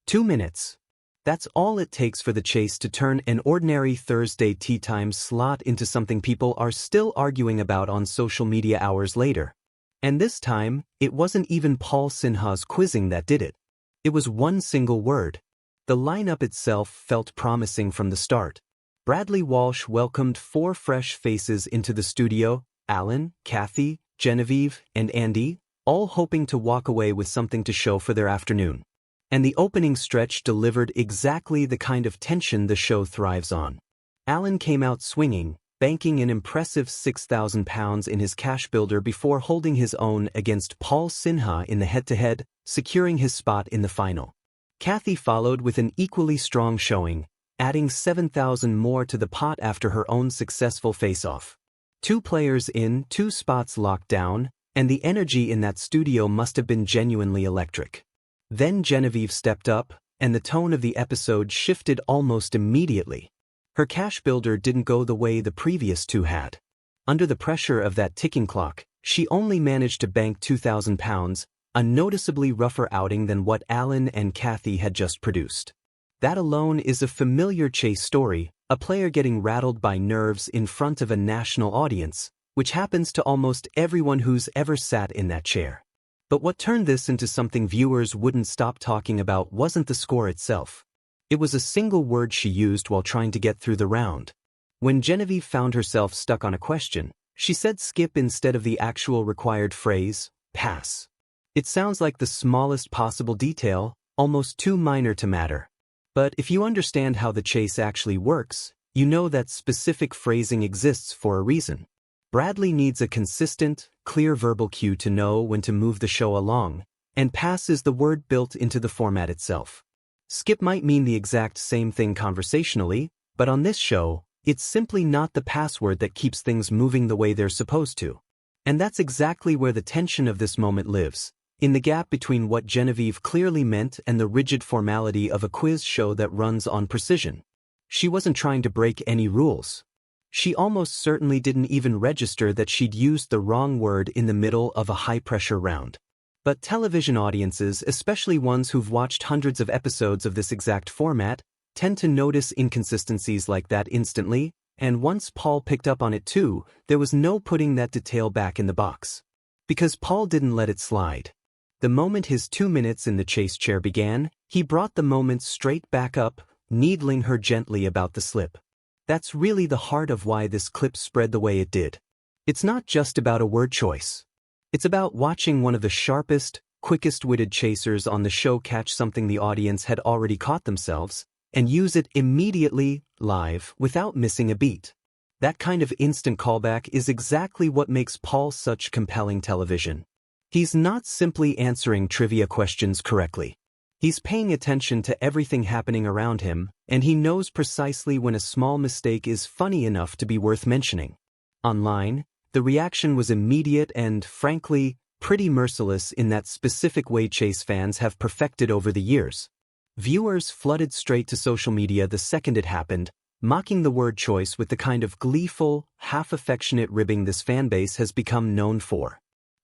2 minutes. That's all it takes for the chase to turn an ordinary Thursday tea time slot into something people are still arguing about on social media hours later. And this time, it wasn't even Paul Sinha's quizzing that did it. It was one single word. The lineup itself felt promising from the start. Bradley Walsh welcomed 4 fresh faces into the studio: Alan, Kathy, Genevieve, and Andy, all hoping to walk away with something to show for their afternoon. And the opening stretch delivered exactly the kind of tension the show thrives on. Alan came out swinging, banking an impressive £6,000 in his cash builder before holding his own against Paul Sinha in the head-to-head, securing his spot in the final. Kathy followed with an equally strong showing, adding $7,000 more to the pot after her own successful face-off. 2 players in, 2 spots locked down, and the energy in that studio must have been genuinely electric. Then Genevieve stepped up, and the tone of the episode shifted almost immediately. Her cash builder didn't go the way the previous 2 had. Under the pressure of that ticking clock, she only managed to bank £2,000, a noticeably rougher outing than what Alan and Kathy had just produced. That alone is a familiar chase story, a player getting rattled by nerves in front of a national audience, which happens to almost everyone who's ever sat in that chair. But what turned this into something viewers wouldn't stop talking about wasn't the score itself. It was a single word she used while trying to get through the round. When Genevieve found herself stuck on a question, she said skip instead of the actual required phrase, pass. It sounds like the smallest possible detail, almost too minor to matter. But if you understand how the chase actually works, you know that specific phrasing exists for a reason. Bradley needs a consistent, clear verbal cue to know when to move the show along, and pass is the word built into the format itself. Skip might mean the exact same thing conversationally, but on this show, it's simply not the password that keeps things moving the way they're supposed to. And that's exactly where the tension of this moment lives, in the gap between what Genevieve clearly meant and the rigid formality of a quiz show that runs on precision. She wasn't trying to break any rules. She almost certainly didn't even register that she'd used the wrong word in the middle of a high-pressure round. But television audiences, especially ones who've watched hundreds of episodes of this exact format, tend to notice inconsistencies like that instantly, and once Paul picked up on it too, there was no putting that detail back in the box. Because Paul didn't let it slide. The moment his 2 minutes in the chase chair began, he brought the moment straight back up, needling her gently about the slip. That's really the heart of why this clip spread the way it did. It's not just about a word choice. It's about watching one of the sharpest, quickest-witted chasers on the show catch something the audience had already caught themselves, and use it immediately, live, without missing a beat. That kind of instant callback is exactly what makes Paul such compelling television. He's not simply answering trivia questions correctly. He's paying attention to everything happening around him, and he knows precisely when a small mistake is funny enough to be worth mentioning. Online, the reaction was immediate and, frankly, pretty merciless in that specific way chase fans have perfected over the years. Viewers flooded straight to social media the second it happened, mocking the word choice with the kind of gleeful, half-affectionate ribbing this fanbase has become known for.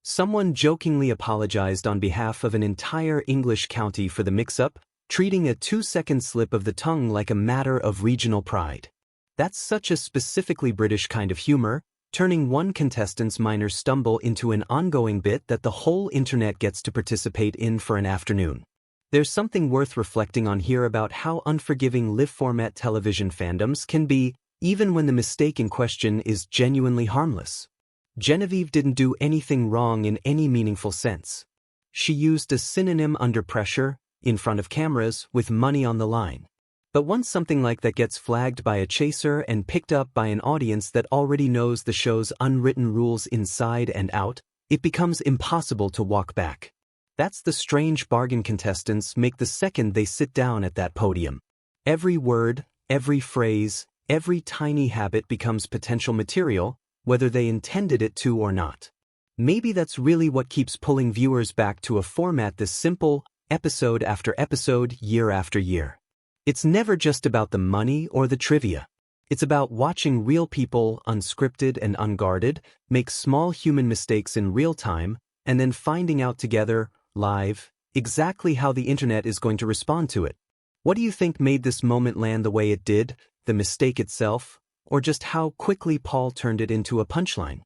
Someone jokingly apologized on behalf of an entire English county for the mix-up, treating a 2-second slip of the tongue like a matter of regional pride. That's such a specifically British kind of humor, turning one contestant's minor stumble into an ongoing bit that the whole internet gets to participate in for an afternoon. There's something worth reflecting on here about how unforgiving live-format television fandoms can be, even when the mistake in question is genuinely harmless. Genevieve didn't do anything wrong in any meaningful sense. She used a synonym under pressure, in front of cameras, with money on the line. But once something like that gets flagged by a chaser and picked up by an audience that already knows the show's unwritten rules inside and out, it becomes impossible to walk back. That's the strange bargain contestants make the second they sit down at that podium. Every word, every phrase, every tiny habit becomes potential material, whether they intended it to or not. Maybe that's really what keeps pulling viewers back to a format this simple, episode after episode, year after year. It's never just about the money or the trivia. It's about watching real people, unscripted and unguarded, make small human mistakes in real time, and then finding out together, live, exactly how the internet is going to respond to it. What do you think made this moment land the way it did, the mistake itself, or just how quickly Paul turned it into a punchline?